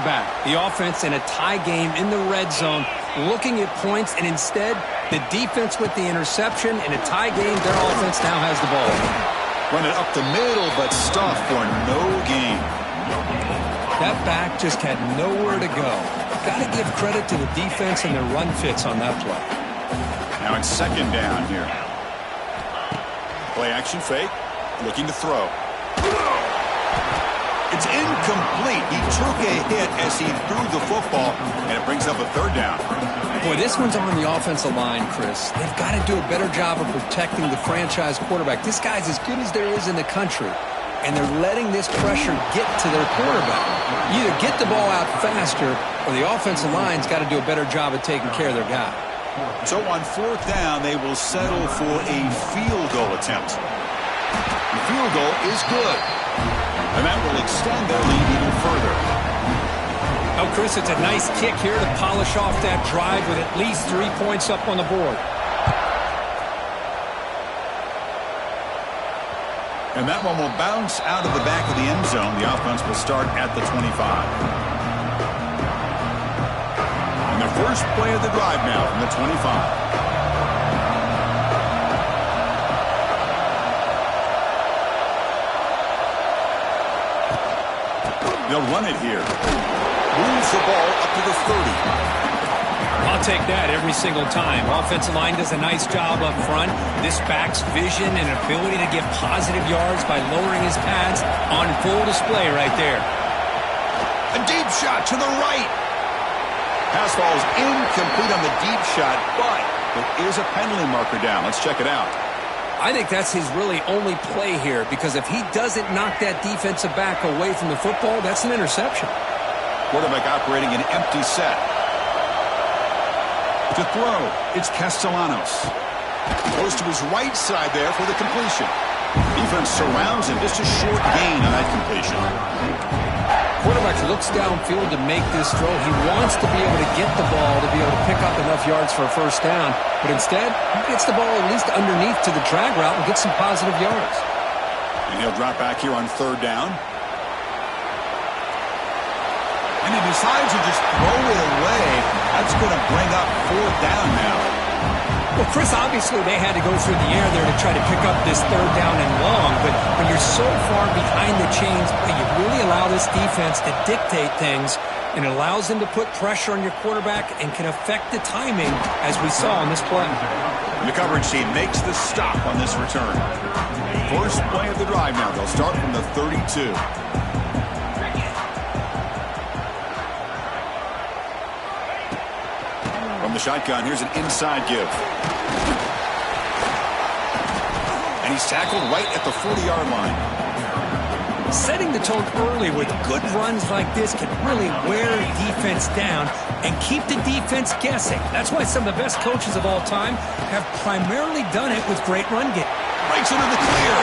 back. The offense in a tie game in the red zone, looking at points, and instead the defense with the interception. In a tie game, their offense now has the ball. Run it up the middle, but stuff for no gain. That back just had nowhere to go. Got to give credit to the defense and their run fits on that play. Now it's second down here. Play action fake. Looking to throw. It's incomplete. He took a hit as he threw the football, and it brings up a third down. Boy, this one's on the offensive line, Chris. They've got to do a better job of protecting the franchise quarterback. This guy's as good as there is in the country, and they're letting this pressure get to their quarterback. You either get the ball out faster, or the offensive line's got to do a better job of taking care of their guy. So on fourth down, they will settle for a field goal attempt. The field goal is good, and that will extend their lead even further. Oh, Chris, it's a nice kick here to polish off that drive with at least 3 points up on the board. And that one will bounce out of the back of the end zone. The offense will start at the 25. And the first play of the drive now from the 25. They'll run it here. Moves the ball up to the 30. I'll take that every single time. Offensive line does a nice job up front. This back's vision and ability to get positive yards by lowering his pads on full display right there. A deep shot to the right. Pass ball is incomplete on the deep shot, but there is a penalty marker down. Let's check it out. I think that's his really only play here, because if he doesn't knock that defensive back away from the football, that's an interception. Quarterback operating an empty set. To throw, it's Castellanos. Goes to his right side there for the completion. Defense surrounds him. Just a short gain on that completion. Quarterback looks downfield to make this throw. He wants to be able to get the ball to be able to pick up enough yards for a first down. But instead, he gets the ball at least underneath to the drag route and gets some positive yards. And he'll drop back here on third down. And he decides to just throw it away. That's going to bring up fourth down now. Well, Chris, obviously they had to go through the air there to try to pick up this third down and long, but when you're so far behind the chains, you really allow this defense to dictate things, and it allows them to put pressure on your quarterback and can affect the timing, as we saw on this play. And the coverage team makes the stop on this return. First play of the drive now. They'll start from the 32. From the shotgun, here's an inside give. And he's tackled right at the 40-yard line. Setting the tone early with good runs like this can really wear defense down and keep the defense guessing. That's why some of the best coaches of all time have primarily done it with great run game. Breaks into the clear.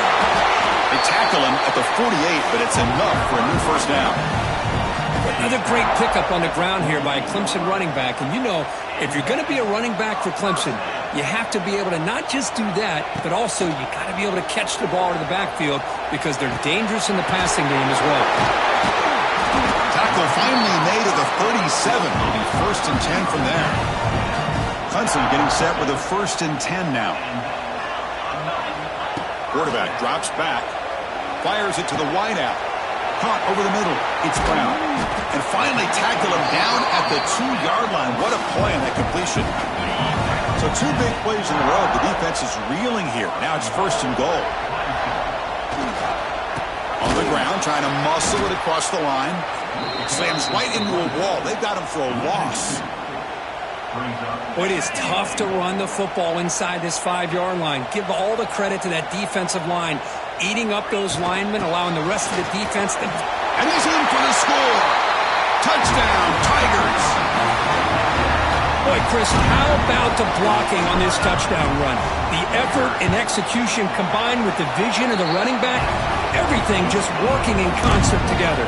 They tackle him at the 48, but it's enough for a new first down. Another great pickup on the ground here by a Clemson running back. And you know, if you're going to be a running back for Clemson, you have to be able to not just do that, but also you got to be able to catch the ball in the backfield, because they're dangerous in the passing game as well. Tackle finally made at the 37. It'll be first and 10 from there. Clemson getting set with a first and 10 now. Quarterback drops back, fires it to the wideout. Caught over the middle. It's Brown. And finally tackle him down at the 2-yard line. What a play on that completion. So 2 big plays in a row. The defense is reeling here. Now it's first and goal. On the ground, trying to muscle it across the line. Slams right into a wall. They've got him for a loss. It is tough to run the football inside this 5-yard line. Give all the credit to that defensive line, eating up those linemen, allowing the rest of the defense to... And he's in for the score. Touchdown, Tigers. Boy, Chris, how about the blocking on this touchdown run? The effort and execution combined with the vision of the running back, everything just working in concert together.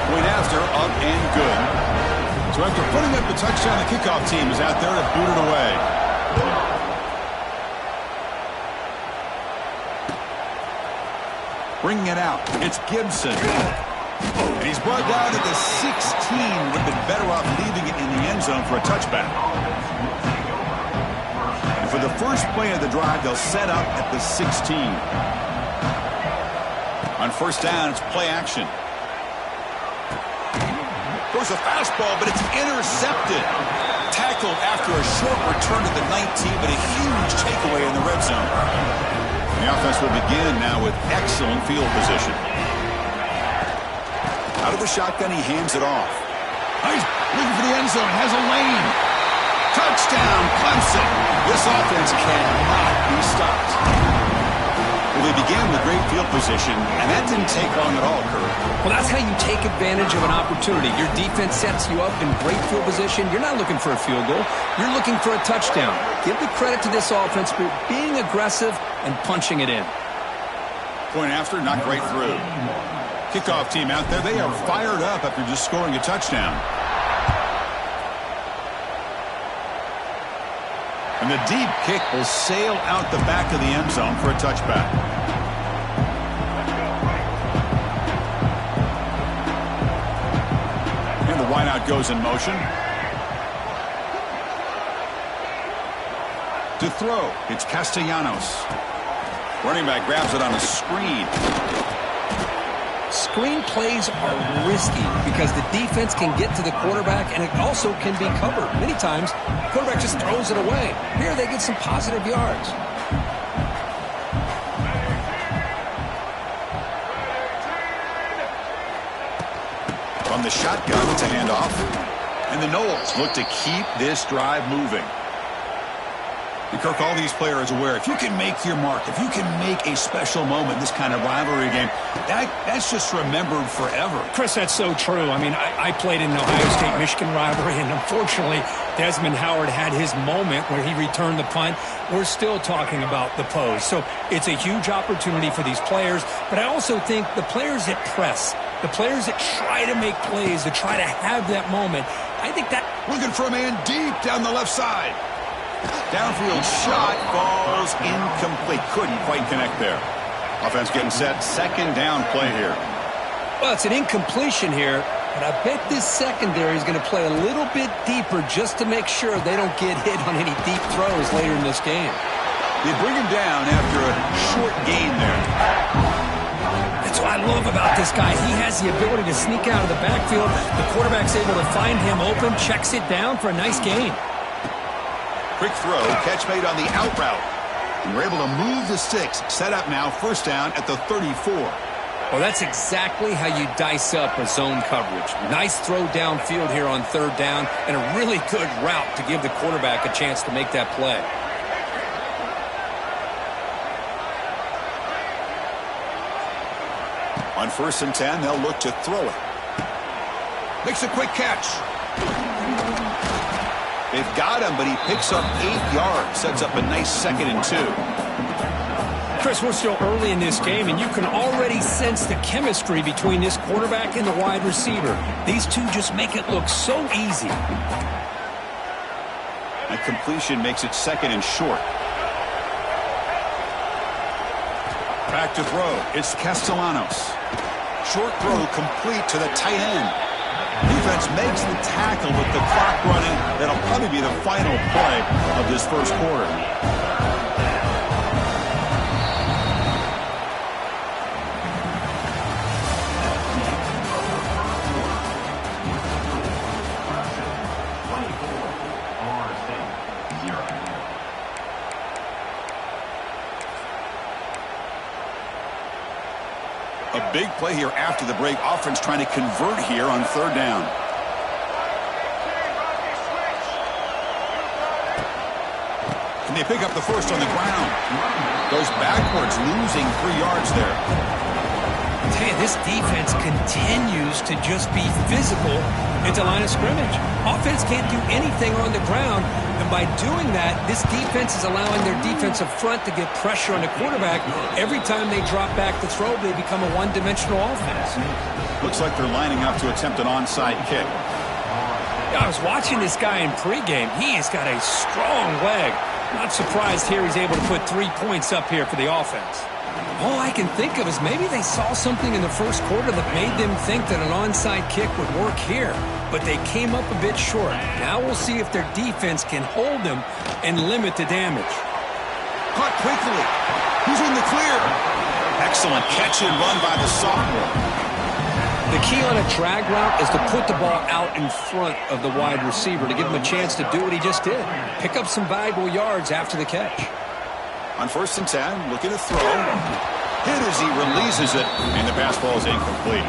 Point after, up and good. So after putting up the touchdown, the kickoff team is out there to boot it away. Bringing it out, it's Gibson. And he's brought down at the 16 with better off leaving it in the end zone for a touchback. And for the first play of the drive, they'll set up at the 16. On first down, it's play action. Goes a fastball, but it's intercepted. Tackled after a short return to the 19, but a huge takeaway in the red zone. The offense will begin now with excellent field position. Out of the shotgun, he hands it off. He's looking for the end zone, has a lane. Touchdown, Clemson. This offense cannot be stopped. Well, they began with great field position, and that didn't take long at all, Kurt. Well, that's how you take advantage of an opportunity. Your defense sets you up in great field position. You're not looking for a field goal. You're looking for a touchdown. Give the credit to this offense for being aggressive and punching it in. Point after, not great through. Kickoff team out there, they are fired up after just scoring a touchdown. And the deep kick will sail out the back of the end zone for a touchback. And the wideout goes in motion. To throw, it's Castellanos. Running back grabs it on a screen. Screen plays are risky because the defense can get to the quarterback, and it also can be covered. Many times, the quarterback just throws it away. Here, they get some positive yards. From the shotgun, it's a handoff. And the Noles look to keep this drive moving. And Kirk, all these players are aware, if you can make your mark, if you can make a special moment in this kind of rivalry game, that's just remembered forever. Chris, that's so true. I mean, I played in the Ohio State-Michigan rivalry, and unfortunately, Desmond Howard had his moment where he returned the punt. We're still talking about the pose. So it's a huge opportunity for these players, but I also think the players that press, the players that try to make plays, that try to have that moment, I think that... Looking for a man deep down the left side. Downfield shot falls incomplete. Couldn't quite connect there. Offense getting set. Second down play here. Well, it's an incompletion here, but I bet this secondary is going to play a little bit deeper just to make sure they don't get hit on any deep throws later in this game. They bring him down after a short gain there. That's what I love about this guy. He has the ability to sneak out of the backfield. The quarterback's able to find him open, checks it down for a nice gain. Quick throw, catch made on the out route. And we're able to move the sticks. Set up now, first down at the 34. Well, that's exactly how you dice up a zone coverage. Nice throw downfield here on third down, and a really good route to give the quarterback a chance to make that play. On 1st and 10, they'll look to throw it. Makes a quick catch. They've got him, but he picks up 8 yards. Sets up a nice 2nd and 2. Chris, we're still early in this game, and you can already sense the chemistry between this quarterback and the wide receiver. These two just make it look so easy. That completion makes it 2nd and short. Back to throw. It's Castellanos. Short throw complete to the tight end. Defense makes the tackle with the clock running. That'll probably be the final play of this first quarter. A big play here after the break. Offense trying to convert here on third down. And they pick up the first on the ground. Goes backwards, losing 3 yards there. I tell you, this defense continues to just be physical into line of scrimmage. Offense can't do anything on the ground, and by doing that, this defense is allowing their defensive front to get pressure on the quarterback. Every time they drop back to throw, they become a one-dimensional offense. Looks like they're lining up to attempt an onside kick. I was watching this guy in pregame. He has got a strong leg. Not surprised here he's able to put 3 points up here for the offense. All I can think of is maybe they saw something in the first quarter that made them think that an onside kick would work here, but they came up a bit short. Now we'll see if their defense can hold them and limit the damage. Caught quickly. He's in the clear. Excellent catch and run by the sophomore. The key on a drag route is to put the ball out in front of the wide receiver to give him a chance to do what he just did. Pick up some valuable yards after the catch. On 1st and 10, looking to throw. Hit as he releases it, and the pass ball is incomplete.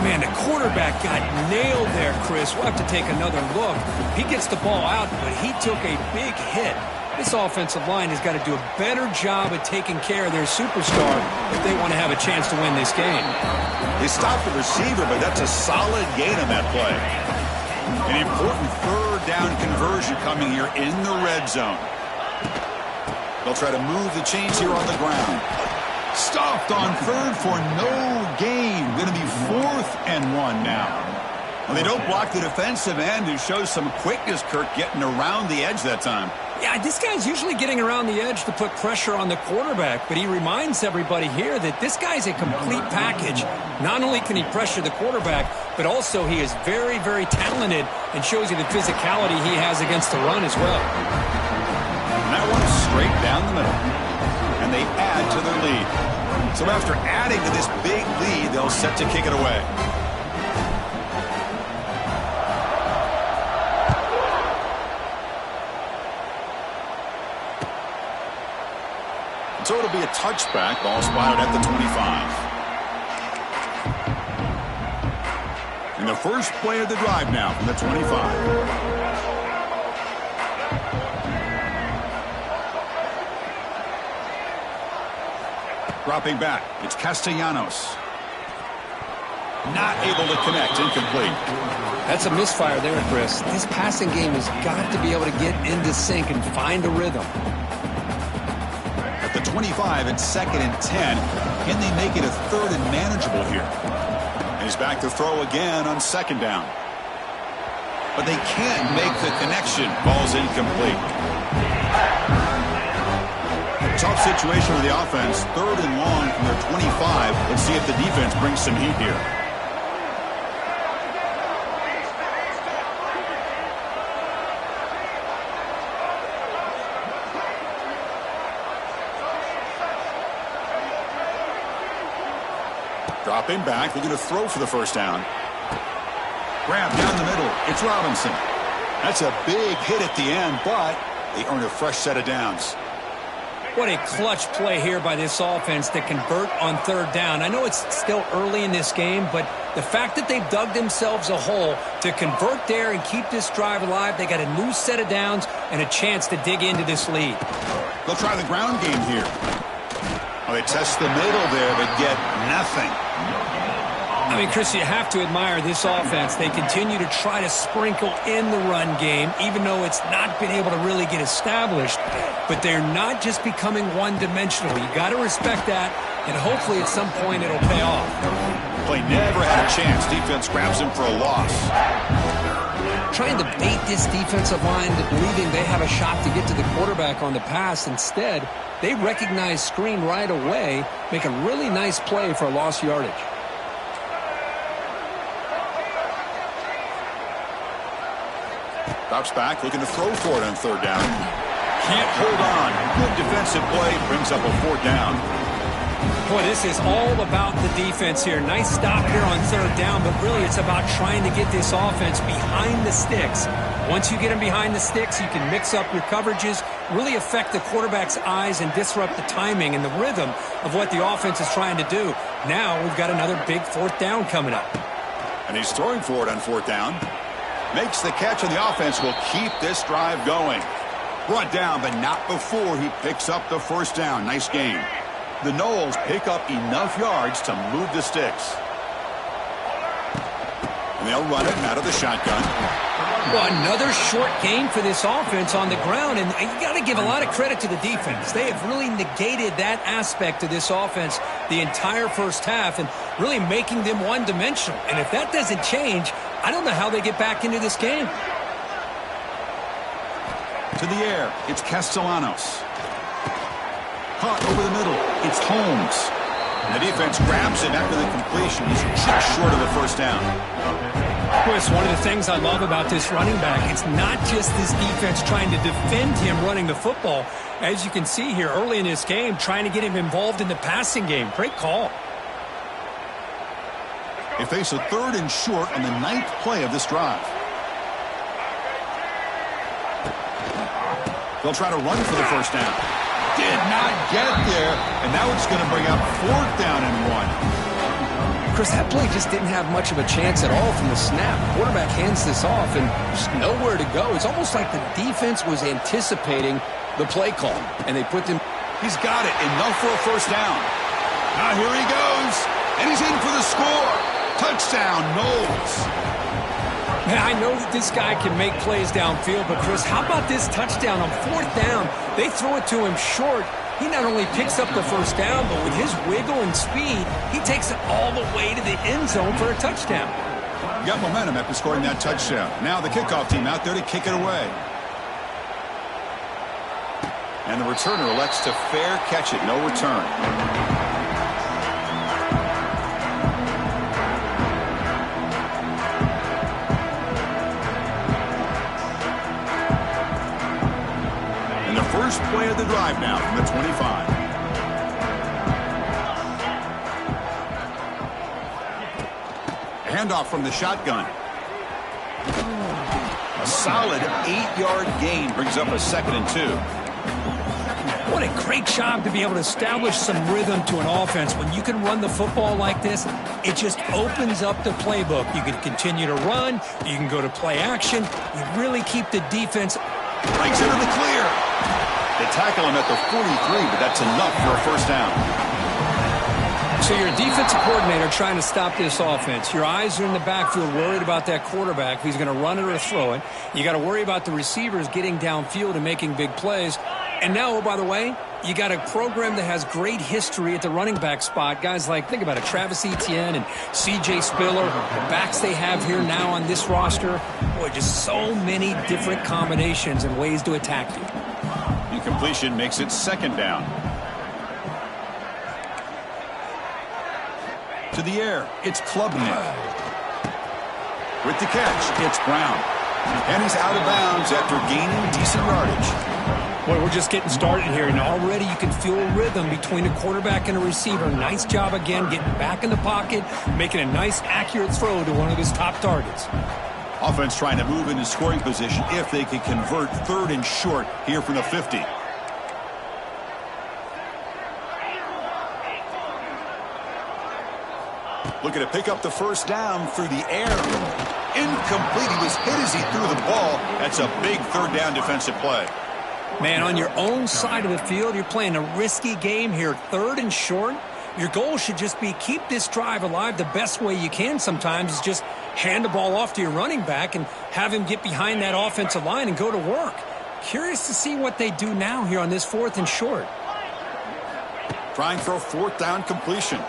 Man, the quarterback got nailed there, Chris. We'll have to take another look. He gets the ball out, but he took a big hit. This offensive line has got to do a better job of taking care of their superstar if they want to have a chance to win this game. They stopped the receiver, but that's a solid gain on that play. An important 3rd down conversion coming here in the red zone. They'll try to move the chains here on the ground. Stopped on 3rd for no gain. Going to be 4th and 1 now. Well, they don't block the defensive end, who shows some quickness, Kirk, getting around the edge that time. Yeah, this guy's usually getting around the edge to put pressure on the quarterback, but he reminds everybody here that this guy's a complete package. Not only can he pressure the quarterback, but also he is very, very talented and shows you the physicality he has against the run as well. And that one is straight down the middle. And they add to their lead. So after adding to this big lead, they'll set to kick it away. So it'll be a touchback. Ball spotted at the 25. And the first play of the drive now from the 25. Dropping back, it's Castellanos. Not able to connect, incomplete. That's a misfire there, Chris. This passing game has got to be able to get into sync and find a rhythm. At the 25, it's 2nd and 10. Can they make it a 3rd and manageable here? And he's back to throw again on 2nd down. But they can't make the connection. Ball's incomplete. Tough situation for the offense. 3rd and long from their 25. Let's see if the defense brings some heat here. Dropping back, looking to throw for the 1st down. Grab down the middle. It's Robinson. That's a big hit at the end, but they earn a fresh set of downs. What a clutch play here by this offense to convert on 3rd down. I know it's still early in this game, but the fact that they've dug themselves a hole to convert there and keep this drive alive, they got a new set of downs and a chance to dig into this lead. They'll try the ground game here. Well, they test the middle there, but get nothing. I mean, Chris, you have to admire this offense. They continue to try to sprinkle in the run game, even though it's not been able to really get established. But they're not just becoming one-dimensional. You got to respect that, and hopefully at some point it'll pay off. Play never had a chance. Defense grabs him for a loss. Trying to bait this defensive line to believing they have a shot to get to the quarterback on the pass. Instead, they recognize screen right away, make a really nice play for a lost yardage. Drops back, looking to throw for it on 3rd down. Can't hold on. Good defensive play, brings up a 4th down. Boy, this is all about the defense here. Nice stop here on 3rd down, but really it's about trying to get this offense behind the sticks. Once you get them behind the sticks, you can mix up your coverages, really affect the quarterback's eyes and disrupt the timing and the rhythm of what the offense is trying to do. Now we've got another big 4th down coming up. And he's throwing for it on 4th down. Makes the catch, and the offense will keep this drive going. Brought down, but not before he picks up the 1st down. Nice game. The Noles pick up enough yards to move the sticks. And they'll run it out of the shotgun. Well, another short gain for this offense on the ground, and you got to give a lot of credit to the defense. They have really negated that aspect of this offense the entire 1st half and really making them one-dimensional. And if that doesn't change, I don't know how they get back into this game. To the air, it's Castellanos. Caught over the middle. It's Holmes. And the defense grabs him after the completion. He's just short of a first down. Chris, one of the things I love about this running back, it's not just this defense trying to defend him running the football. As you can see here early in this game, trying to get him involved in the passing game. Great call. They face a 3rd and short on the 9th play of this drive. They'll try to run for the first down. Did not get there, and now it's going to bring up 4th down and 1. Chris, that play just didn't have much of a chance at all from the snap. Quarterback hands this off, and just nowhere to go. It's almost like the defense was anticipating the play call, and they put them. He's got it. Enough for a first down. Now here he goes, and he's in for the score. Touchdown, Knowles. Man, I know that this guy can make plays downfield, but Chris, how about this touchdown on 4th down? They throw it to him short. He not only picks up the first down, but with his wiggle and speed, he takes it all the way to the end zone for a touchdown. Got momentum after scoring that touchdown. Now the kickoff team out there to kick it away. And the returner elects to fair catch it. No return. First play of the drive now from the 25. Handoff from the shotgun. A solid 8-yard gain brings up a 2nd and 2. What a great job to be able to establish some rhythm to an offense. When you can run the football like this, it just opens up the playbook. You can continue to run. You can go to play action. You really keep the defense. Breaks into the clear. They tackle him at the 43, but that's enough for a first down. So you're a defensive coordinator trying to stop this offense. Your eyes are in the backfield worried about that quarterback if he's going to run it or throw it. You got to worry about the receivers getting downfield and making big plays. And now, oh, by the way, you got a program that has great history at the running back spot. Guys like, think about it, Travis Etienne and C.J. Spiller, the backs they have here now on this roster. Boy, just so many different combinations and ways to attack you. Incompletion makes it 2nd down. To the air, it's Klubnik. With the catch, it's Brown. And he's out of bounds after gaining decent yardage. Boy, we're just getting started here, and already you can feel a rhythm between a quarterback and a receiver. Nice job again getting back in the pocket, making a nice, accurate throw to one of his top targets. Offense trying to move into scoring position if they can convert 3rd and short here from the 50. Looking to pick up the first down through the air. Incomplete. He was hit as he threw the ball. That's a big 3rd down defensive play. Man, on your own side of the field, you're playing a risky game here. 3rd and short. Your goal should just be keep this drive alive the best way you can sometimes is just hand the ball off to your running back and have him get behind that offensive line and go to work. Curious to see what they do now here on this 4th and short. Trying for a 4th down completion.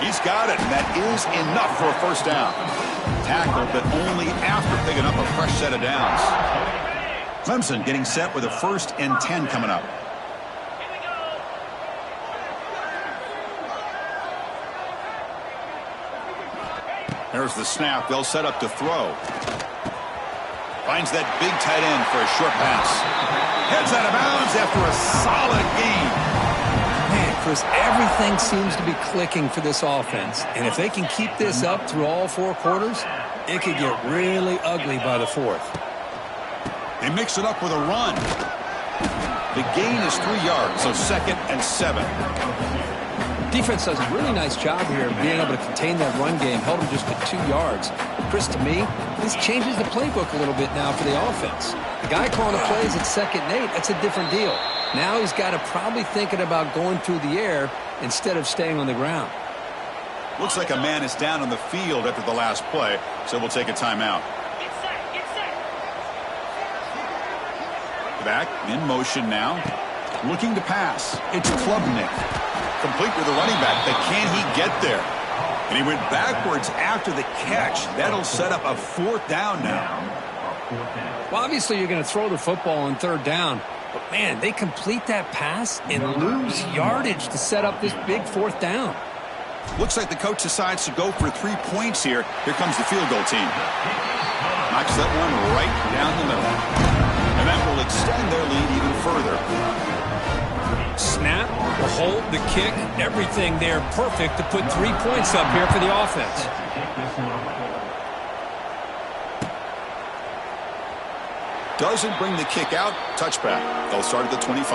He's got it, and that is enough for a first down. Tackled, but only after picking up a fresh set of downs. Clemson getting set with a 1st and 10 coming up. There's the snap. They'll set up to throw. Finds that big tight end for a short pass. Heads out of bounds after a solid gain. Man, Chris, everything seems to be clicking for this offense. And if they can keep this up through all 4 quarters, it could get really ugly by the 4th. They mix it up with a run. The gain is 3 yards, so 2nd and 7. Defense does a really nice job here of being able to contain that run game, held them just to 2 yards. Chris, to me, this changes the playbook a little bit now for the offense. The guy calling the plays at 2nd and 8, that's a different deal. Now he's got to probably thinking about going through the air instead of staying on the ground. Looks like a man is down on the field after the last play, so we'll take a timeout. Back in motion now. Looking to pass. It's Klubnik. Complete with the running back, but can he get there? And he went backwards after the catch. That'll set up a 4th down now. Well, obviously you're going to throw the football on 3rd down. Man, they complete that pass and lose yardage to set up this big fourth down. Looks like the coach decides to go for 3 points here. Here comes the field goal team. Knocks that one right down the middle. And that will extend their lead even further. Snap, the hold, the kick, everything there perfect to put 3 points up here for the offense. Doesn't bring the kick out. Touchback. They'll start at the 25.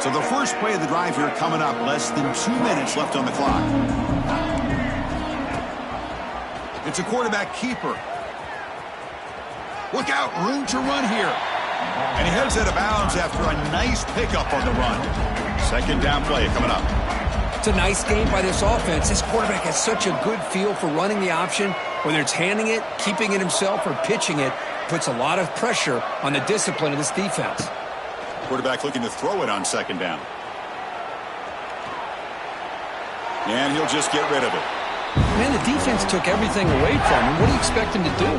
So the first play of the drive here coming up. Less than 2 minutes left on the clock. It's a quarterback keeper. Look out, room to run here. And he heads out of bounds after a nice pickup on the run. Second down play coming up. It's a nice game by this offense. This quarterback has such a good feel for running the option. Whether it's handing it, keeping it himself, or pitching it, puts a lot of pressure on the discipline of this defense. Quarterback looking to throw it on second down. And he'll just get rid of it. Man, the defense took everything away from him. What do you expect him to do?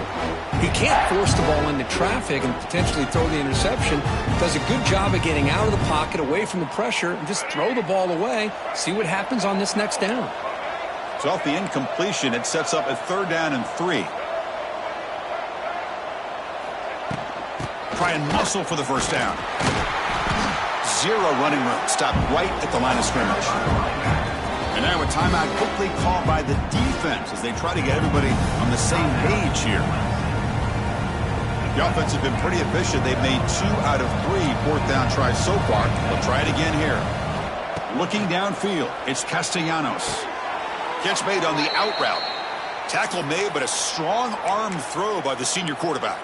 He can't force the ball into traffic and potentially throw the interception. Does a good job of getting out of the pocket, away from the pressure, and just throw the ball away. See what happens on this next down. So off the incompletion, it sets up a 3rd down and 3. Try and muscle for the first down. 0 running room. Stopped right at the line of scrimmage. And now a timeout quickly called by the defense as they try to get everybody on the same page here. The offense has been pretty efficient. They've made 2 out of 3 fourth down tries so far. They'll try it again here. Looking downfield, it's Castellanos. Catch made on the out route. Tackle made, but a strong arm throw by the senior quarterback.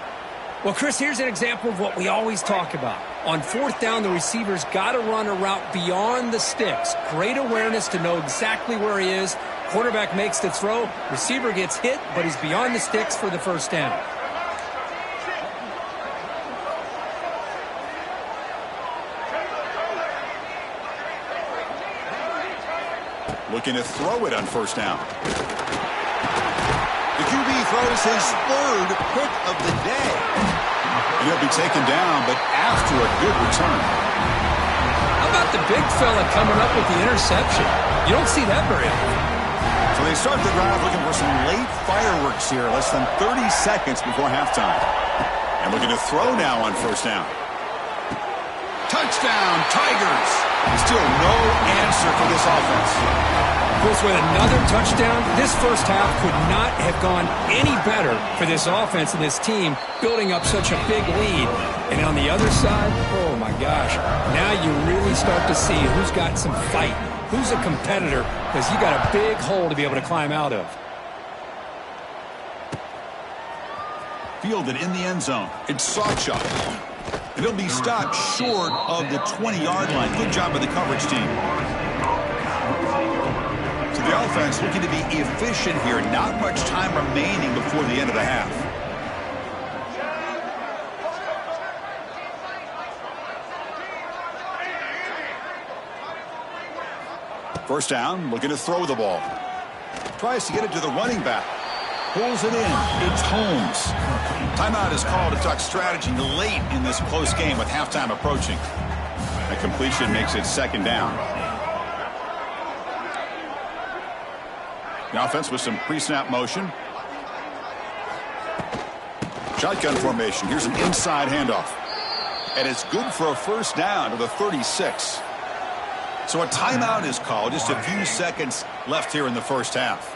Well, Chris, here's an example of what we always talk about. On 4th down, the receiver's got to run a route beyond the sticks. Great awareness to know exactly where he is. Quarterback makes the throw. Receiver gets hit, but he's beyond the sticks for the first down. Looking to throw it on first down. The QB throws his 3rd pick of the day. And he'll be taken down, but after a good return. How about the big fella coming up with the interception? You don't see that very often. So they start the drive looking for some late fireworks here, less than 30 seconds before halftime. And looking to throw now on first down. Touchdown, Tigers! Still no answer for this offense. Chris, with another touchdown, this first half could not have gone any better for this offense and this team, building up such a big lead. And on the other side, oh my gosh, now you really start to see who's got some fight, who's a competitor, because you got a big hole to be able to climb out of. Fielded in the end zone. It's Sawchuck. And he'll be stopped short of the 20-yard line. Good job by the coverage team. So the offense looking to be efficient here. Not much time remaining before the end of the half. First down, looking to throw the ball. Tries to get it to the running back. Pulls it in. It's Holmes. Timeout is called to talk strategy late in this close game with halftime approaching. A completion makes it second down. The offense with some pre-snap motion. Shotgun formation. Here's an inside handoff. And it's good for a first down to the 36. So a timeout is called. Just a few seconds left here in the first half.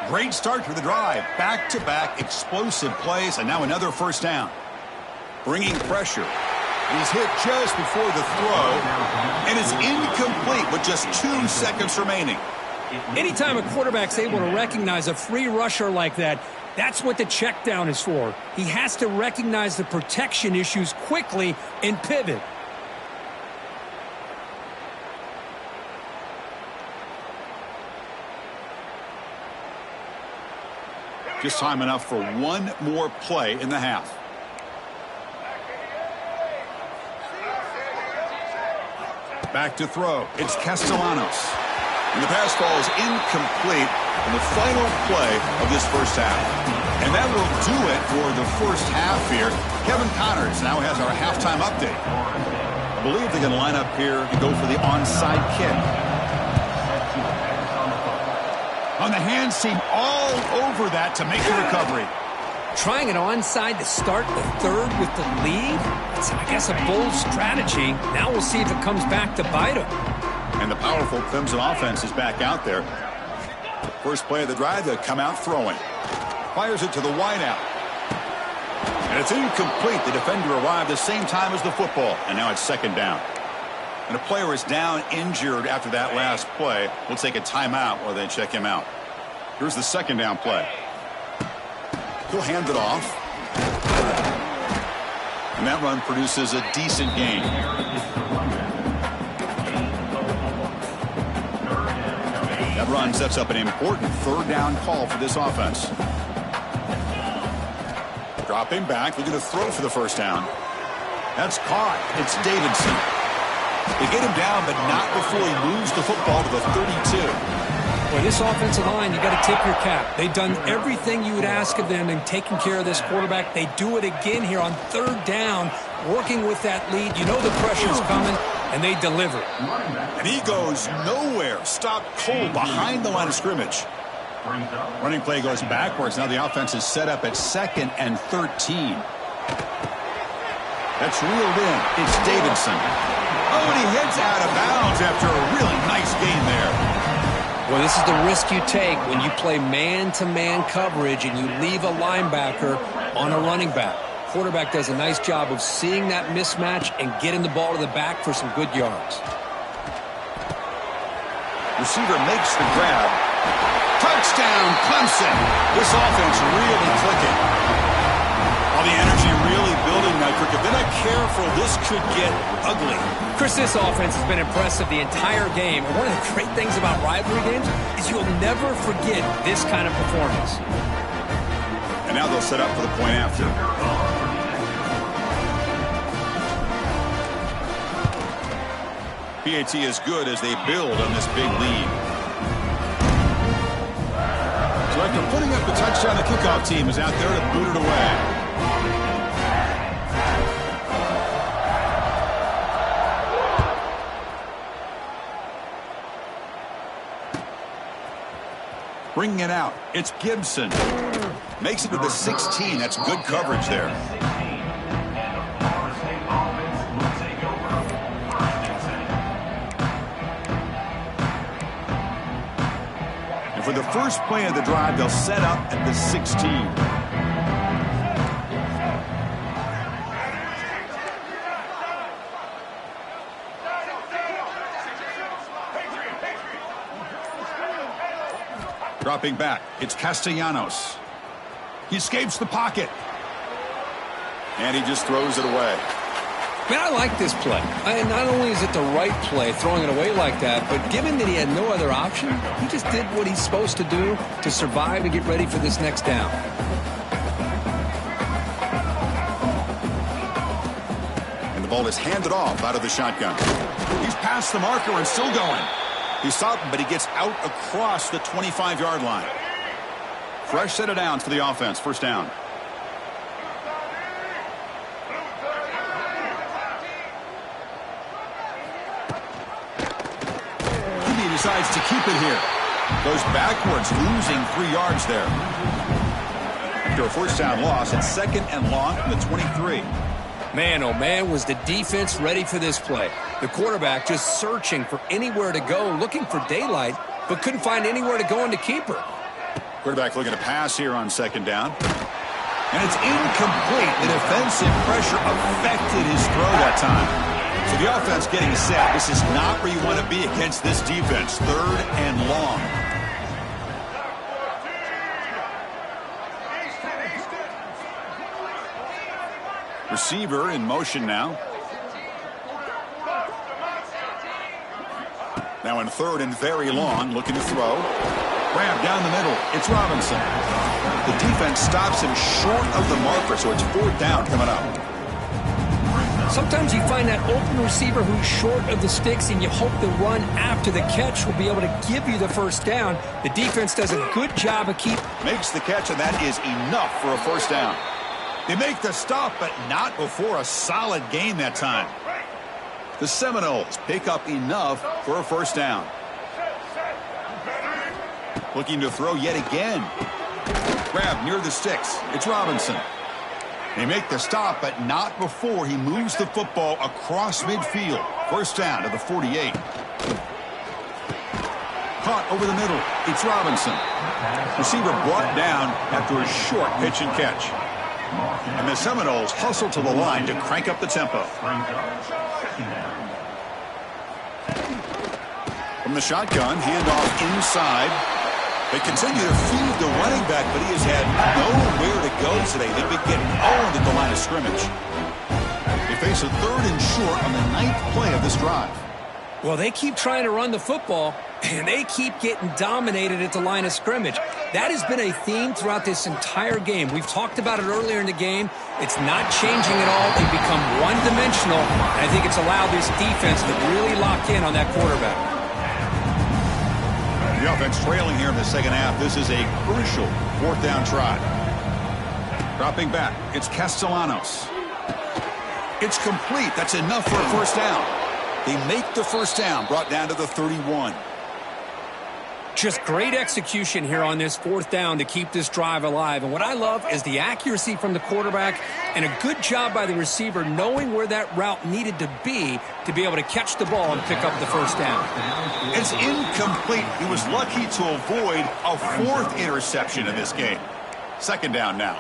Great start to the drive. Back-to-back explosive plays, and now another first down. Bringing pressure. He's hit just before the throw, and it's incomplete with just 2 seconds remaining. Anytime a quarterback's able to recognize a free rusher like that, that's what the check down is for. He has to recognize the protection issues quickly and pivot. Just time enough for one more play in the half. Back to throw. It's Castellanos. And the pass falls incomplete. in the final play of this first half. And that will do it for the first half here. Kevin Connors now has our halftime update. I believe they're going to line up here and go for the onside kick. On the hands team all over that to make the recovery. Trying an onside to start the third with the lead? It's, I guess, a bold strategy. Now we'll see if it comes back to bite them. And the powerful Clemson offense is back out there. First play of the drive, they'll come out throwing. Fires it to the wideout. And it's incomplete. The defender arrived the same time as the football. And now it's second down. And a player is down injured after that last play. We'll take a timeout while they check him out. Here's the second down play. He'll hand it off. And that run produces a decent gain. That run sets up an important third down call for this offense. Dropping back, looking to throw for the first down. That's caught. It's Davidson. They get him down, but not before he moves the football to the 32. Well, this offensive line, you got to tip your cap. They've done everything you would ask of them in taking care of this quarterback. They do it again here on third down, working with that lead. You know the pressure's coming, and they deliver. And he goes nowhere. Stopped cold behind the line of scrimmage. Running play goes backwards. Now the offense is set up at 2nd and 13. That's reeled in. It's Davidson. Oh, and he heads out of bounds after a really nice gain there. Well, this is the risk you take when you play man-to-man coverage and you leave a linebacker on a running back. Quarterback does a nice job of seeing that mismatch and getting the ball to the back for some good yards. Receiver makes the grab. Touchdown, Clemson. This offense really clicking. All the energy really building now. If they're not careful, this could get ugly. Chris, this offense has been impressive the entire game. And one of the great things about rivalry games is you'll never forget this kind of performance. And now they'll set up for the point after. PAT is good as they build on this big lead. So after putting up the touchdown, the kickoff team is out there to boot it away. Bringing it out, it's Gibson. Makes it to the 16. That's good coverage there. And for the first play of the drive, they'll set up at the 16. Dropping back, it's Castellanos. He escapes the pocket. And he just throws it away. Man, I like this play. Not only is it the right play, throwing it away like that, but given that he had no other option, he just did what he's supposed to do to survive and get ready for this next down. And the ball is handed off out of the shotgun. He's past the marker and still going. He stopped, but he gets out across the 25-yard line. Fresh set of downs for the offense. First down. He decides to keep it here. Goes backwards, losing 3 yards there. After a first down loss, it's 2nd and long from the 23. Man, oh man, was the defense ready for this play. The quarterback just searching for anywhere to go, looking for daylight, but couldn't find anywhere to go in the keeper. Quarterback looking to pass here on 2nd down. And it's incomplete. The defensive pressure affected his throw that time. So the offense getting set. This is not where you want to be against this defense. 3rd and long. Receiver in motion now. Now in 3rd and very long, looking to throw. Grab down the middle. It's Robinson. The defense stops him short of the marker, so it's 4th down coming up. Sometimes you find that open receiver who's short of the sticks, and you hope the run after the catch will be able to give you the first down. The defense does a good job of Makes the catch, and that is enough for a first down. They make the stop, but not before a solid gain that time. The Seminoles pick up enough for a first down. Looking to throw yet again. Grab near the sticks. It's Robinson. They make the stop, but not before he moves the football across midfield. First down to the 48. Caught over the middle. It's Robinson. Receiver brought down after a short pitch and catch. And the Seminoles hustle to the line to crank up the tempo. From the shotgun, handoff inside. They continue to feed the running back, but he has had nowhere to go today. They've been getting owned at the line of scrimmage. They face a 3rd and short on the 9th play of this drive. Well, they keep trying to run the football, and they keep getting dominated at the line of scrimmage. That has been a theme throughout this entire game. We've talked about it earlier in the game. It's not changing at all. They've become one-dimensional, and I think it's allowed this defense to really lock in on that quarterback. The offense trailing here in the second half. This is a crucial 4th down try. Dropping back, it's Castellanos. It's complete. That's enough for a first down. They make the first down, brought down to the 31. Just great execution here on this 4th down to keep this drive alive. And what I love is the accuracy from the quarterback and a good job by the receiver knowing where that route needed to be able to catch the ball and pick up the first down. It's incomplete. He was lucky to avoid a 4th interception in this game. Second down now.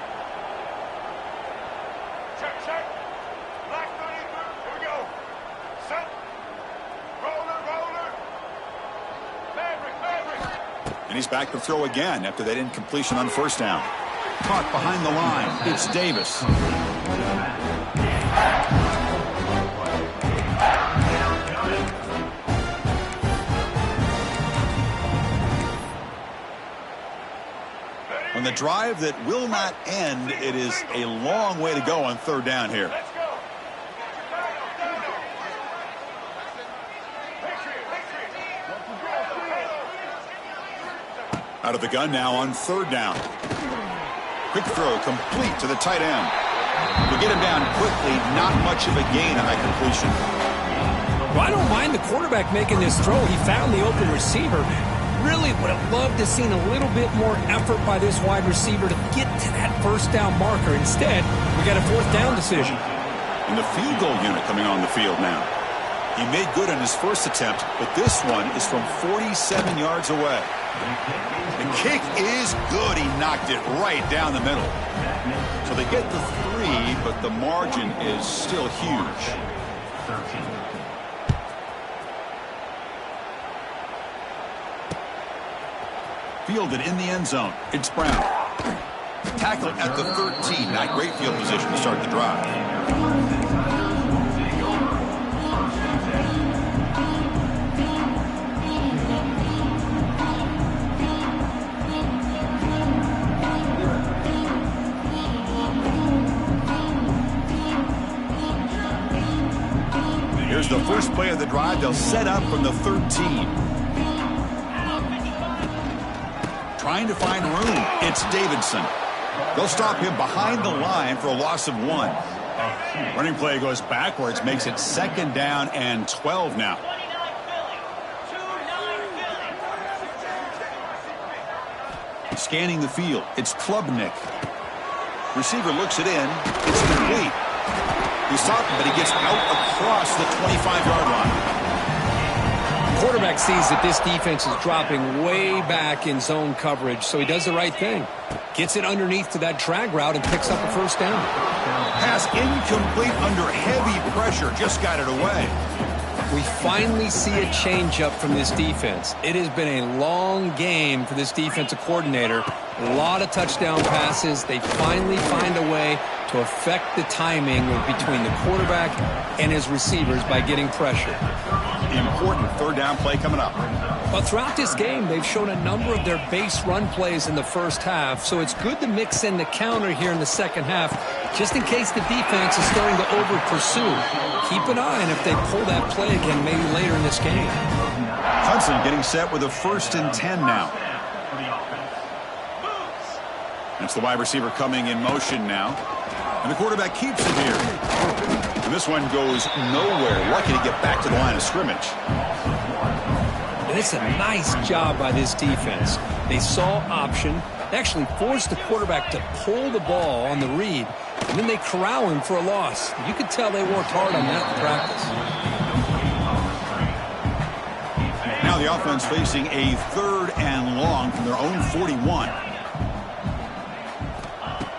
And he's back to throw again after that incompletion on first down. Caught behind the line. It's Davis. On the drive that will not end, it is a long way to go on 3rd down here. Out of the gun now on 3rd down. Quick throw complete to the tight end. We get him down quickly. Not much of a gain on that completion. Well, I don't mind the quarterback making this throw. He found the open receiver. Really would have loved to have seen a little bit more effort by this wide receiver to get to that first down marker. Instead, we got a 4th down decision. And the field goal unit coming on the field now. He made good on his first attempt, but this one is from 47 yards away. The kick is good. He knocked it right down the middle. So they get the 3, but the margin is still huge. Fielded in the end zone. It's Brown. Tackled at the 13. Not great field position to start the drive. Here's the first play of the drive. They'll set up from the 13. Trying to find room. It's Davidson. They'll stop him behind the line for a loss of 1. Running play goes backwards, makes it 2nd down and 12 now. Scanning the field. It's Klubnik. Receiver looks it in. It's complete. He's stopped, but he gets out across the 25-yard line. Quarterback sees that this defense is dropping way back in zone coverage, so he does the right thing. Gets it underneath to that drag route and picks up a first down. Pass incomplete under heavy pressure. Just got it away. We finally see a change-up from this defense. It has been a long game for this defensive coordinator. A lot of touchdown passes. They finally find a way to affect the timing between the quarterback and his receivers by getting pressure. Important 3rd down play coming up. Well, throughout this game, they've shown a number of their base run plays in the first half, so it's good to mix in the counter here in the second half, just in case the defense is starting to over-pursue. Keep an eye on if they pull that play again maybe later in this game. Hudson getting set with a 1st and 10 now. That's the wide receiver coming in motion now. And the quarterback keeps it here. And this one goes nowhere. Lucky to get back to the line of scrimmage. And it's a nice job by this defense. They saw option. They actually forced the quarterback to pull the ball on the read, and then they corral him for a loss. You could tell they worked hard on that in practice. Now the offense facing a 3rd and long from their own 41.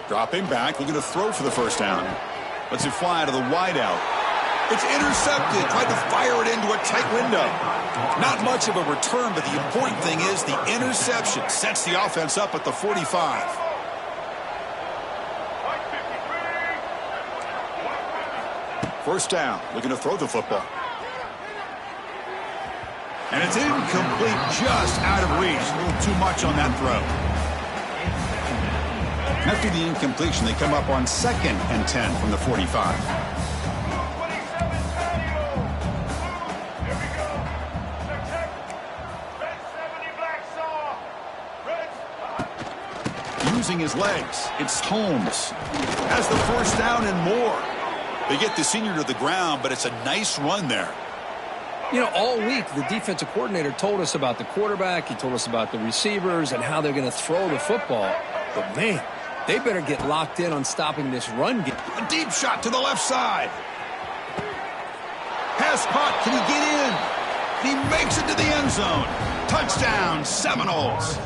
Dropping back, looking to throw for the 1st down. Lets it fly to the wideout. It's intercepted. Tried to fire it into a tight window. Not much of a return, but the important thing is the interception sets the offense up at the 45. First down, looking to throw the football. And it's incomplete, just out of reach. A little too much on that throw. After the incompletion, they come up on 2nd and 10 from the 45. Using his legs, it's Holmes. Has the 1st down and more. They get the senior to the ground, but it's a nice run there. You know, all week, the defensive coordinator told us about the quarterback. He told us about the receivers and how they're going to throw the football. But, man, they better get locked in on stopping this run game. A deep shot to the left side. Pass caught. Can he get in? He makes it to the end zone. Touchdown, Seminoles.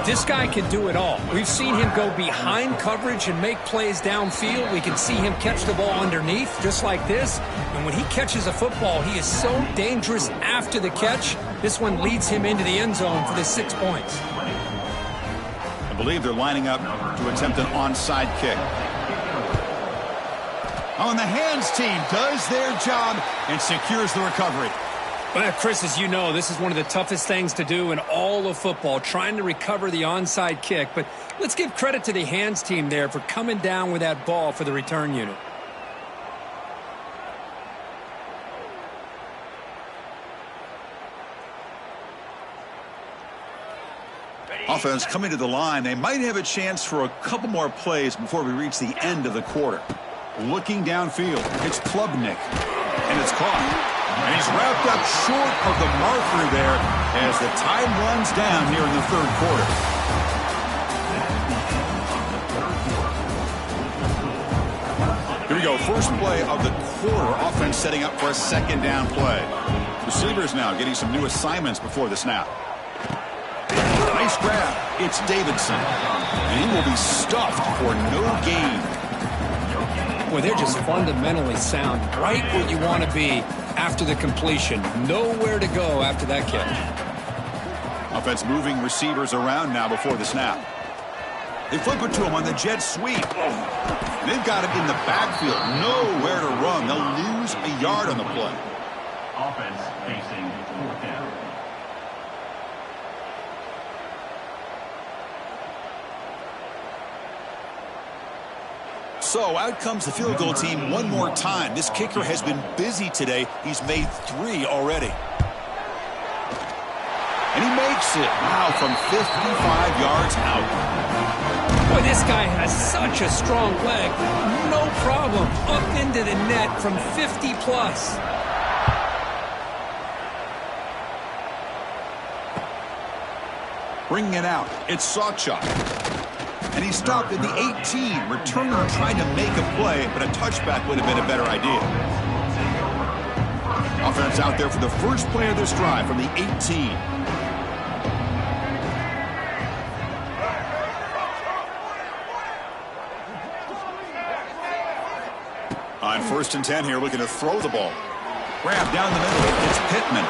This guy can do it all. We've seen him go behind coverage and make plays downfield. We can see him catch the ball underneath, just like this. And when he catches a football, he is so dangerous after the catch. This one leads him into the end zone for the 6 points. I believe they're lining up to attempt an onside kick. On the hands team does their job and secures the recovery. Well, Chris, as you know, this is one of the toughest things to do in all of football, trying to recover the onside kick. But let's give credit to the hands team there for coming down with that ball for the return unit. Offense coming to the line. They might have a chance for a couple more plays before we reach the end of the quarter. Looking downfield, it's Klubnik, and it's caught. And he's wrapped up short of the marker there as the time runs down here in the 3rd quarter. Here we go, first play of the quarter. Offense setting up for a 2nd down play. Receivers now getting some new assignments before the snap. Nice grab. It's Davidson. And he will be stuffed for no gain. Boy, they're just fundamentally sound, right where you want to be after the completion. Nowhere to go after that catch. Offense moving receivers around now before the snap. They flip it to him on the jet sweep. They've got him in the backfield. Nowhere to run. They'll lose a yard on the play. Offense facing 4th down. So out comes the field goal team one more time. This kicker has been busy today. He's made 3 already. And he makes it. Wow, from 55 yards out. Boy, this guy has such a strong leg. No problem. Up into the net from 50 plus. Bringing it out. It's Sawchuk. And he stopped at the 18. Returner tried to make a play, but a touchback would have been a better idea. Offense out there for the first play of this drive from the 18. On 1st and 10 here, looking to throw the ball. Grab down the middle. It's Pittman.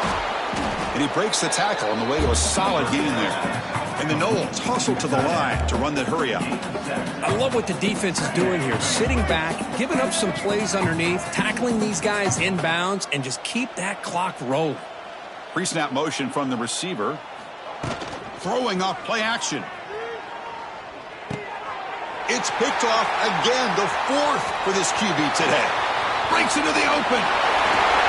And he breaks the tackle on the way to a solid gain there. And the Noles hustle to the line to run that hurry up. I love what the defense is doing here. Sitting back, giving up some plays underneath, tackling these guys inbounds, and just keep that clock rolling. Pre-snap motion from the receiver. Throwing off play action. It's picked off again, the 4th for this QB today. Breaks into the open.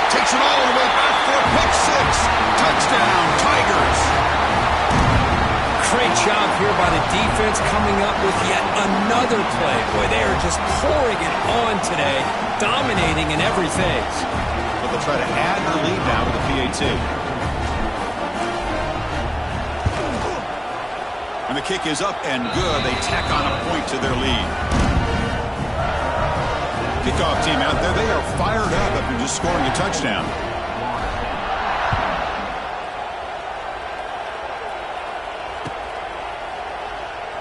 Takes it all the way back for a pick 6. Touchdown, Tigers. Great job here by the defense coming up with yet another play. Boy, they are just pouring it on today, dominating in every phase. But they'll try to add the lead now with the PAT. And the kick is up and good. They tack on a point to their lead. Kickoff team out there. They are fired up after just scoring a touchdown.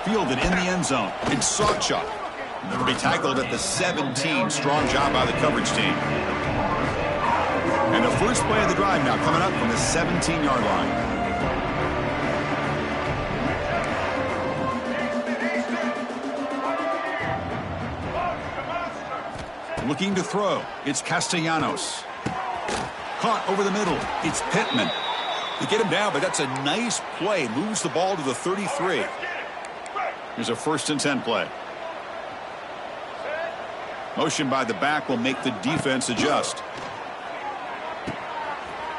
Fielded in the end zone. It's Sawchuk. It'll be tackled at the 17. Strong job by the coverage team. And the first play of the drive now coming up from the 17-yard line. Looking to throw. It's Castellanos. Caught over the middle. It's Pittman. They get him down, but that's a nice play. Moves the ball to the 33. Here's a 1st and 10 play. Motion by the back will make the defense adjust.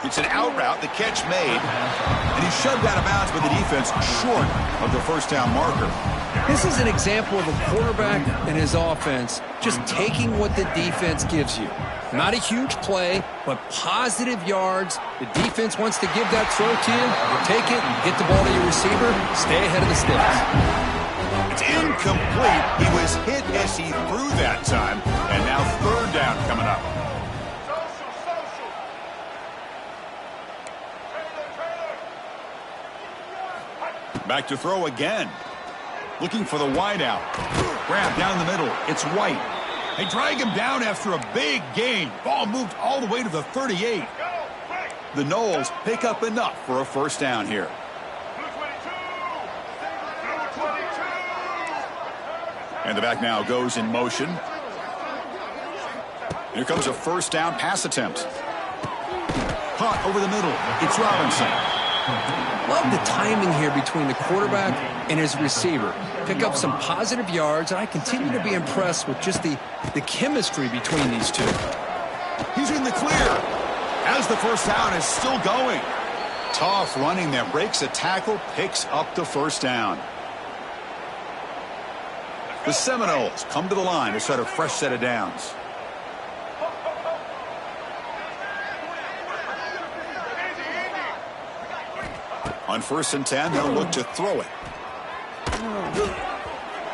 It's an out route. The catch made. And he's shoved out of bounds by the defense short of the first down marker. This is an example of a quarterback and his offense just taking what the defense gives you. Not a huge play, but positive yards. The defense wants to give that throw to you. You take it, you get the ball to your receiver, stay ahead of the sticks. It's incomplete. He was hit as he threw that time. And now 3rd down coming up. Back to throw again. Looking for the wideout. Grab down the middle. It's White. They drag him down after a big gain. Ball moved all the way to the 38. The Noles pick up enough for a 1st down here. And the back now goes in motion. Here comes a 1st down pass attempt. Caught over the middle. It's Robinson. Love the timing here between the quarterback and his receiver. Pick up some positive yards, and I continue to be impressed with just the chemistry between these two. He's in the clear. As the 1st down is still going. Tough running there. Breaks a tackle, picks up the 1st down. The Seminoles come to the line to start a fresh set of downs. On 1st and 10, they'll look to throw it.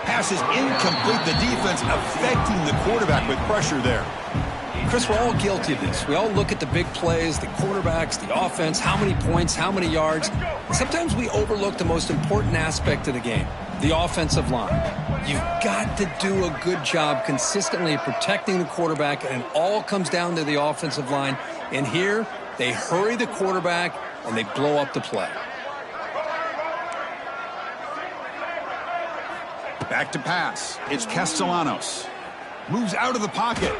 Pass is incomplete. The defense affecting the quarterback with pressure there. Chris, we're all guilty of this. We all look at the big plays, the quarterbacks, the offense, how many points, how many yards. Sometimes we overlook the most important aspect of the game, the offensive line. You've got to do a good job consistently protecting the quarterback, and it all comes down to the offensive line. And here, they hurry the quarterback, and they blow up the play. Back to pass. It's Castellanos. Moves out of the pocket.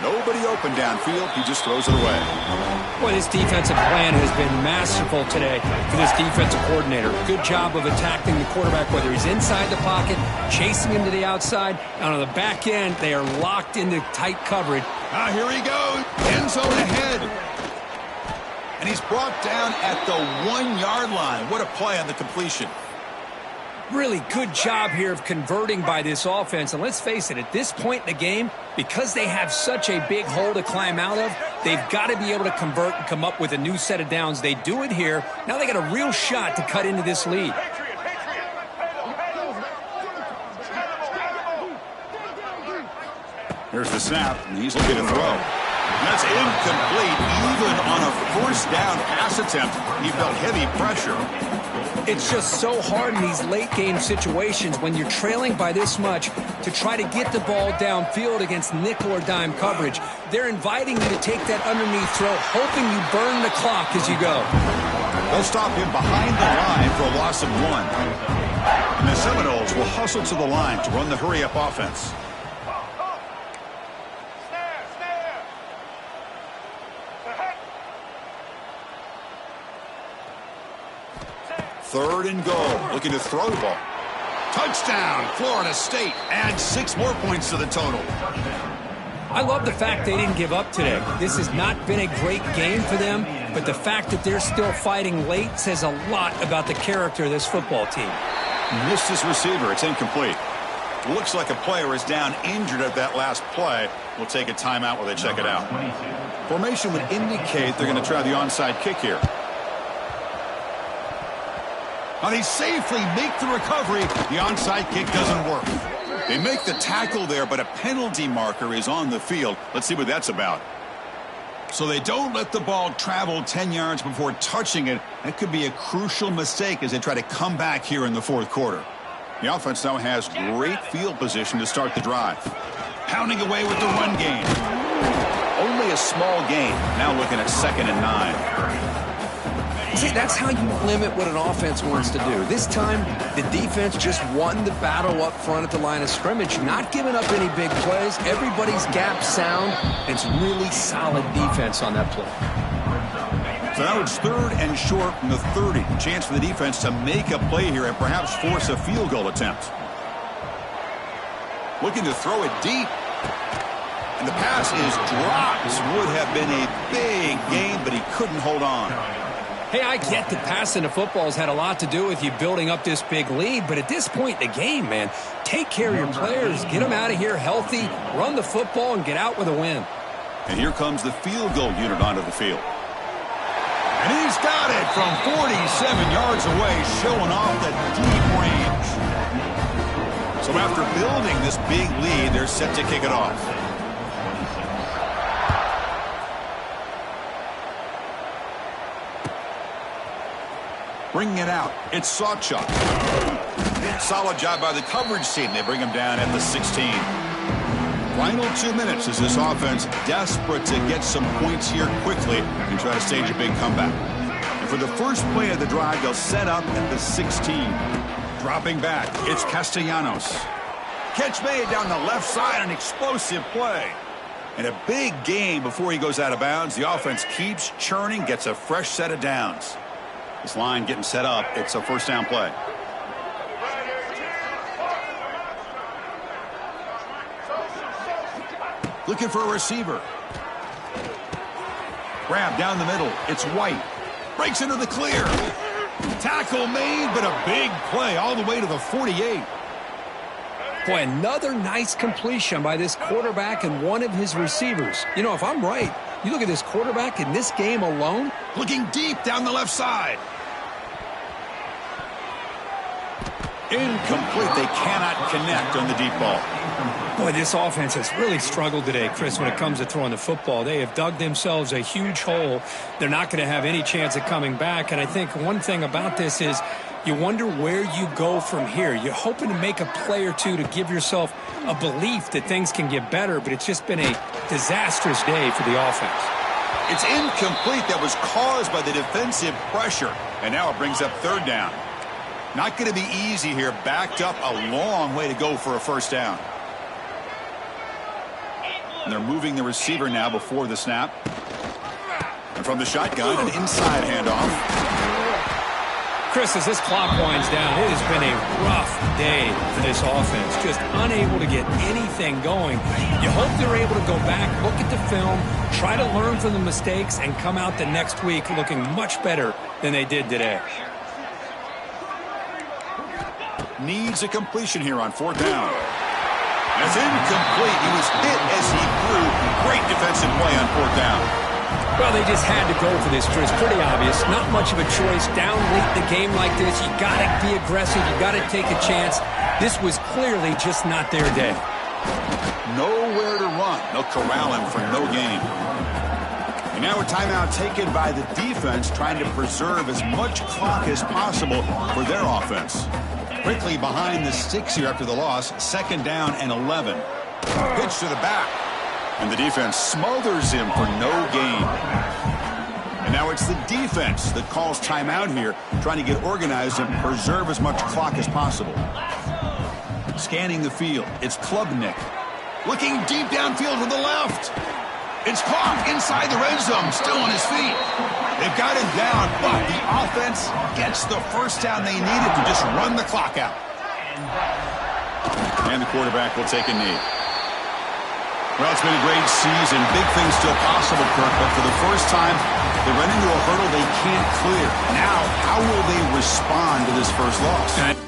Nobody open downfield. He just throws it away. Well, this defensive plan has been masterful today for this defensive coordinator. Good job of attacking the quarterback, whether he's inside the pocket, chasing him to the outside, and on the back end, they are locked into tight coverage. Here he goes. End zone ahead. And he's brought down at the 1-yard line. What a play on the completion. Really good job here of converting by this offense. And let's face it, at this point in the game, because they have such a big hole to climb out of, they've got to be able to convert and come up with a new set of downs. They do it here. Now they got a real shot to cut into this lead. Here's the snap, and he's looking to throw. That's incomplete. Even on a 1st down pass attempt, he felt heavy pressure. It's just so hard in these late-game situations when you're trailing by this much to try to get the ball downfield against nickel or dime coverage. They're inviting you to take that underneath throw, hoping you burn the clock as you go. They'll stop him behind the line for a loss of 1. And the Seminoles will hustle to the line to run the hurry-up offense. Third and goal. Looking to throw the ball. Touchdown, Florida State. Add 6 more points to the total. I love the fact they didn't give up today. This has not been a great game for them, but the fact that they're still fighting late says a lot about the character of this football team. Missed his receiver. It's incomplete. Looks like a player is down injured at that last play. We'll take a timeout while they check it out. Formation would indicate they're going to try the onside kick here. Now they safely make the recovery. The onside kick doesn't work. They make the tackle there, but a penalty marker is on the field. Let's see what that's about. So they don't let the ball travel 10 yards before touching it. That could be a crucial mistake as they try to come back here in the fourth quarter. The offense now has great field position to start the drive. Pounding away with the run game. Only a small gain. Now looking at 2nd and 9. See, that's how you limit what an offense wants to do. This time, the defense just won the battle up front at the line of scrimmage, not giving up any big plays. Everybody's gap sound. It's really solid defense on that play. So now it's 3rd and short from the 30. Chance for the defense to make a play here and perhaps force a field goal attempt. Looking to throw it deep. And the pass is dropped. Would have been a big gain, but he couldn't hold on. Hey, I get that passing the football has had a lot to do with you building up this big lead, but at this point in the game, man, take care of your players, get them out of here healthy, run the football, and get out with a win. And here comes the field goal unit onto the field. And he's got it from 47 yards away, showing off the deep range. So after building this big lead, they're set to kick it off. Bringing it out, it's Sawchuk. Solid job by the coverage team. They bring him down at the 16. Final 2 minutes as this offense desperate to get some points here quickly and try to stage a big comeback. And for the first play of the drive, they'll set up at the 16. Dropping back, it's Castellanos. Catch made down the left side, an explosive play. And a big gain before he goes out of bounds. The offense keeps churning, gets a fresh set of downs. This line getting set up. It's a first down play. Looking for a receiver. Grab down the middle. It's White. Breaks into the clear. Tackle made, but a big play all the way to the 48. Boy, another nice completion by this quarterback and one of his receivers. You know, if I'm right, you look at this quarterback in this game alone. Looking deep down the left side. Incomplete. They cannot connect on the deep ball. Boy, this offense has really struggled today, Chris, when it comes to throwing the football. They have dug themselves a huge hole. They're not going to have any chance of coming back. And I think one thing about this is you wonder where you go from here. You're hoping to make a play or two to give yourself a belief that things can get better, but it's just been a disastrous day for the offense. It's incomplete. That was caused by the defensive pressure. And now it brings up 3rd down. Not going to be easy here. Backed up a long way to go for a first down. And they're moving the receiver now before the snap. And from the shotgun, an inside handoff. Chris, as this clock winds down, it has been a rough day for this offense. Just unable to get anything going. You hope they're able to go back, look at the film, try to learn from the mistakes, and come out the next week looking much better than they did today. Needs a completion here on 4th down. That's incomplete. He was hit as he threw. Great defensive play on 4th down. Well, they just had to go for this, Chris. Pretty obvious. Not much of a choice. Down late in the game like this, you got to be aggressive. You got to take a chance. This was clearly just not their day. Nowhere to run. They'll corral him for no gain. And now a timeout taken by the defense, trying to preserve as much clock as possible for their offense. Quickly behind the sticks here after the loss. 2nd down and 11. Pitch to the back. And the defense smothers him for no gain. And now it's the defense that calls timeout here, trying to get organized and preserve as much clock as possible. Scanning the field, it's Klubnik. Looking deep downfield to the left. It's caught inside the red zone, still on his feet. They've got him down, but the offense gets the first down they needed to just run the clock out. And the quarterback will take a knee. Well, it's been a great season. Big things still possible, Kirk, but for the first time, they run into a hurdle they can't clear. Now, how will they respond to this first loss?